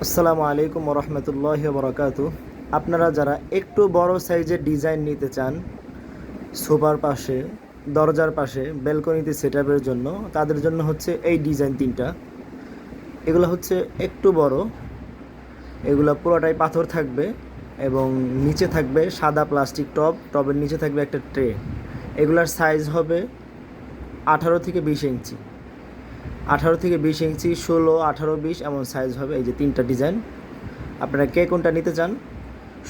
আসসালামু আলাইকুম রহমতুল্লাহ বরকাতু। আপনারা যারা একটু বড় সাইজের ডিজাইন নিতে চান সোফার পাশে, দরজার পাশে, ব্যালকনিতে সেটআপের জন্য, তাদের জন্য হচ্ছে এই ডিজাইন তিনটা। এগুলো হচ্ছে একটু বড়, এগুলো পুরোটাই পাথর থাকবে এবং নিচে থাকবে সাদা প্লাস্টিক টব, টবের নিচে থাকবে একটা ট্রে। এগুলার সাইজ হবে 18 থেকে 20 ইঞ্চি, 18 থেকে 20 ইঞ্চি, 16, 18, 20 এমন সাইজ হবে। এই যে তিনটা ডিজাইন, আপনারা কে কোনটা নিতে চান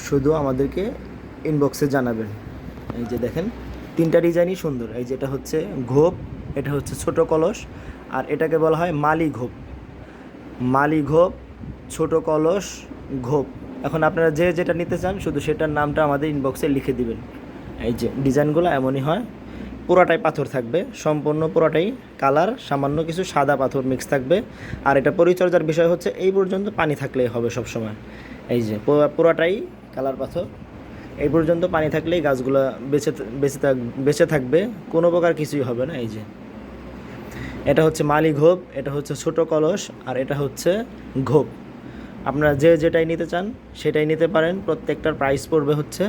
শুধু আমাদেরকে ইনবক্সে জানাবেন। এই যে দেখেন, তিনটা ডিজাইনই সুন্দর। এই যে এটা হচ্ছে ঘোপ, এটা হচ্ছে ছোট কলস, আর এটাকে বলা হয় মালি ঘোপ। মালি ঘোপ, ছোট কলস, ঘোপ। এখন আপনারা যে যেটা নিতে চান শুধু সেটার নামটা আমাদের ইনবক্সে লিখে দিবেন। এই যে ডিজাইনগুলো এমনই হয়, পুরাটাই পাথর থাকবে, সম্পূর্ণ পুরাটাই কালার, সামান্য কিছু সাদা পাথর মিক্স থাকবে। আর এটা পরিচর্যার বিষয় হচ্ছে এই পর্যন্ত পানি থাকলেই হবে সব সময়। এই যে পুরাটাই কালার পাথর, এই পর্যন্ত পানি থাকলেই গাছগুলো বেঁচে বেঁচে থাকবে, কোনো প্রকার কিছুই হবে না। এই যে এটা হচ্ছে মালি ঘোপ, এটা হচ্ছে ছোট কলস, আর এটা হচ্ছে ঘোপ। আপনারা যে যেটাই নিতে চান সেটাই নিতে পারেন। প্রত্যেকটার প্রাইস পড়বে হচ্ছে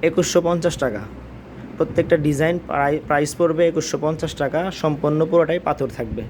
2150 টাকা। প্রত্যেকটা ডিজাইন প্রাইস পড়বে 2150 টাকা, সম্পূর্ণ পুরোটাই পাথর থাকবে।